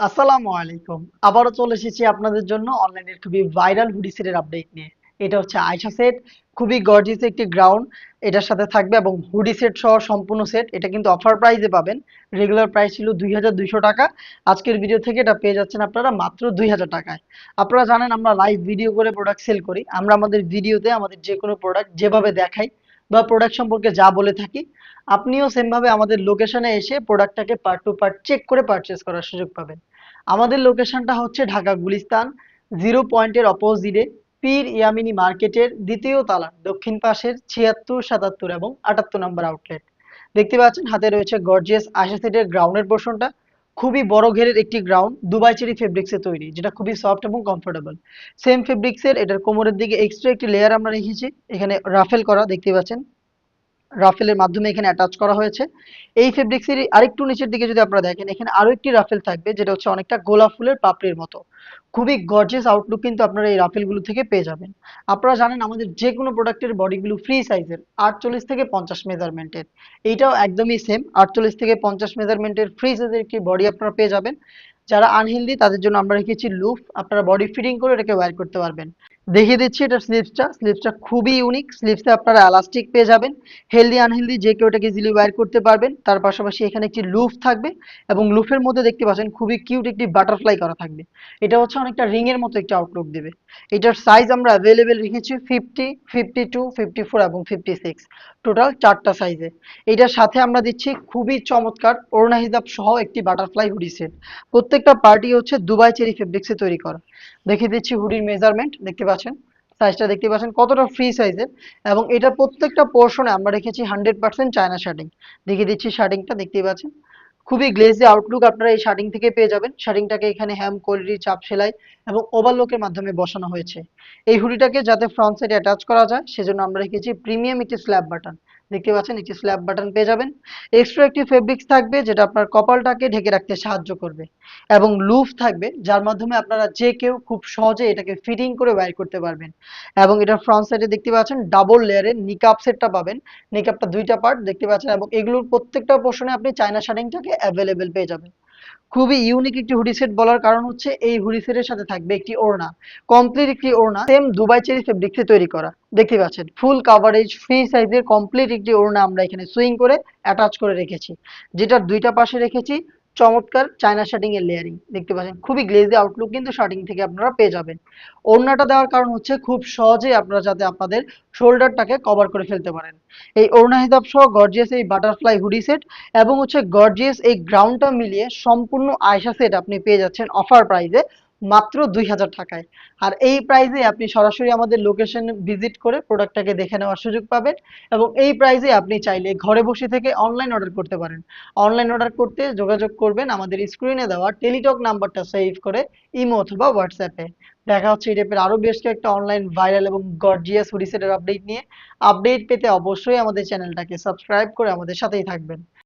আসসালামু আলাইকুম। আবারও চলে এসেছি আপনাদের জন্য অনলাইনের খুবই ভাইরাল হুডি সেটের আপডেট নিয়ে। এটা হচ্ছে আয়শা সেট, খুবই গর্জিয়াস একটি গ্রাউন্ড এটার সাথে থাকবে এবং হুডি সেট সহ সম্পূর্ণ সেট। এটা কিন্তু অফার প্রাইসে পাবেন। রেগুলার প্রাইস ছিল 2200 টাকা। আজকের ভিডিও থেকে এটা পেয়ে যাচ্ছেন আপনারা মাত্র 2000 টাকায়। আপনারা জানেন আমরা লাইভ ভিডিও করে প্রোডাক্ট সেল করি। আমরা আমাদের ভিডিওতে আমাদের যে কোনো প্রোডাক্ট যেভাবে দেখাই বা প্রোডাক্ট সম্পর্কে যা বলে থাকি, আপনিও সেম ভাবে আমাদের লোকেশনে এসে প্রোডাক্টটাকে পার্ট টু পার্ট চেক করে পারচেজ করার সুযোগ পাবেন। আমাদের লোকেশনটা হচ্ছে ঢাকা গুলিস্তান, জিরো পয়েন্টের অপোজিটে পীর ইয়ামিনী মার্কেটের দ্বিতীয় তলা দক্ষিণ পাশের 76, 77 এবং 78 নম্বর আউটলেট। দেখতে পাচ্ছেন হাতে রয়েছে গর্জিয়াস আশা সেটের গ্রাউন্ডের পোর্শনটা। খুবই বড় ঘেরের একটি গ্রাউন্ড দুবাই চেরি ফেব্রিক্সে তৈরি, যেটা খুবই সফট এবং কমফোর্টেবল। সেম ফেব্রিক্সের এটার কোমরের দিকে এক্সট্রা একটি লেয়ার আমরা রেখেছি, এখানে রাফেল করা দেখতে পাচ্ছেন। রাফেলের মাধ্যমে এখানে অ্যাটাচ করা হয়েছে। এই ফেব্রিক্সের আরেকটু নিচের দিকে যদি আপনারা দেখেন, এখানে আরো একটি রাফেল থাকবে, যেটা হচ্ছে অনেকটা গোলাপ ফুলের পাপড়ির মতো। খুবই গর্জিয়াস আউটলুক কিন্তু আপনারা এই রাফেলগুলো থেকে পেয়ে যাবেন। আপনারা জানেন আমাদের যে কোনো প্রোডাক্টের বডিগুলো ফ্রি সাইজের 48 থেকে 50 মেজারমেন্টের। এইটাও একদমই সেম 48 থেকে 50 মেজারমেন্টের ফ্রি সাইজের একটি বডি আপনারা পেয়ে যাবেন। যারা আনহেলদি তাদের জন্য আমরা রেখেছি লুফ, আপনারা বডি ফিটিং করে এটাকে ওয়্যার করতে পারবেন। দেখিয়ে দিচ্ছি এটার স্লিপসটা খুবই ইউনিক। স্লিপসে আপনারা এলাস্টিক পেয়ে যাবেন। হেলদি আনহেলদি যে কেউ এটাকে ইজিলি ওয়্যার করতে পারবেন। তার পাশাপাশি এখানে একটি লুফ থাকবে এবং লুফের মধ্যে দেখতে পাচ্ছেন খুবই কিউট একটি বাটারফ্লাই করা থাকবে। এটা হচ্ছে অনেকটা রিং এর মতো একটি আউটলুক দেবে। এটার সাইজ আমরা অ্যাভেলেবেল রেখেছি 50, 52, 54 এবং 56, টোটাল 4টা সাইজে। এটার সাথে আমরা দিচ্ছি খুবই চমৎকার ওড়না হিজাব সহ একটি বাটারফ্লাই হুডি সেট। প্রত্যেকটা পার্টি হচ্ছে দুবাই চেরি ফেব্রিক্সে তৈরি করা। দেখিয়ে দিচ্ছি হুডির মেজারমেন্ট, দেখতে পাচ্ছেন সাইজটা দেখতে পাচ্ছেন কতটা ফ্রি সাইজের। এবং এটা প্রত্যেকটা পোর্শনে আমরা রেখেছি 100% চায়না শার্টিং। দেখিয়ে দিচ্ছি শার্টিংটা, দেখতেই পাচ্ছেন খুবই গ্লেজি আউটলুক আপনারা এই শার্টিং থেকে পেয়ে যাবেন। শার্টিংটাকে এখানে হ্যাম কোয়ালিটি চাপ সেলাই এবং ওভারলকের মাধ্যমে বসানো হয়েছে। এই হুডিটাকে যাতে ফ্রন্ট সাইডে অ্যাটাচ করা যায় সেজন্য আমরা রেখেছি প্রিমিয়াম একটি স্ল্যাব বাটন। দেখতে পাচ্ছেন একটি স্ল্যাব বাটন পেয়ে যাবেন। এক্সট্রা একটি ফেব্রিক্স থাকবে যেটা আপনার কপালটাকে ঢেকে রাখতে সাহায্য করবে। এবং লুফ থাকবে যার মাধ্যমে আপনারা যে কেউ খুব সহজে এটাকে ফিটিং করে ওয়্যার করতে পারবেন। এবং এটা ফ্রন্ট সাইডে দেখতে পাচ্ছেন ডাবল লেয়ারের নিকাপ সেটটা পাবেন। নিকাপটা দুইটা পার্ট দেখতে পাচ্ছেন এবং এগুলোর প্রত্যেকটা পোর্শনে আপনি চায়না শার্টিংটাকে অ্যাভেলেবেল পেয়ে যাবেন। খুবই ইউনিক একটি হুডি সেট বলার কারণ হচ্ছে এই হুডি সেটের সাথে থাকবে একটি ওড়না, কমপ্লিট একটি ওড়না সেম দুবাই চেরি ফেব্রিক্সে তৈরি করা। দেখতে পাচ্ছেন ফুল কাভারেজ ফ্রি সাইজের কমপ্লিট একটি ওড়না আমরা এখানে সুইং করে অ্যাটাচ করে রেখেছি, যেটার দুইটা পাশে রেখেছি চমৎকার চায়না শার্টিং এর লেয়ারিং। দেখতে পাচ্ছেন খুবই গ্লেজি আউটলুক কিন্তু শার্টিং থেকে আপনারা পেয়ে যাবেন। ওড়নাটা দেওয়ার কারণ হচ্ছে খুব সহজেই আপনারা যাতে আপনাদের শোল্ডারটাকে কভার করে ফেলতে পারেন। এই ওড়না হিসাব সহ গর্জিয়াস এই বাটারফ্লাই হুডি সেট এবং হচ্ছে গর্জিয়াস এই গ্রাউন্ডটা মিলিয়ে সম্পূর্ণ আয়শা সেট আপনি পেয়ে যাচ্ছেন অফার প্রাইসে মাত্র 2000 টাকায়। আর এই প্রাইসে আপনি সরাসরি আমাদের লোকেশন ভিজিট করে প্রোডাক্টটাকে দেখে নেওয়ার সুযোগ পাবেন। এবং এই প্রাইসে আপনি চাইলে ঘরে বসে থেকে অনলাইন অর্ডার করতে পারেন। অনলাইন অর্ডার করতে যোগাযোগ করবেন আমাদের স্ক্রিনে দেওয়া টেলিটক নাম্বারটা সেভ করে ইমো অথবা হোয়াটসঅ্যাপে। দেখা হচ্ছে এই টাইপের আরো বেশ কয়েকটা অনলাইন ভাইরাল এবং গর্জিয়াস হুডি সেটের আপডেট নিয়ে। আপডেট পেতে অবশ্যই আমাদের চ্যানেলটাকে সাবস্ক্রাইব করে আমাদের সাথেই থাকবেন।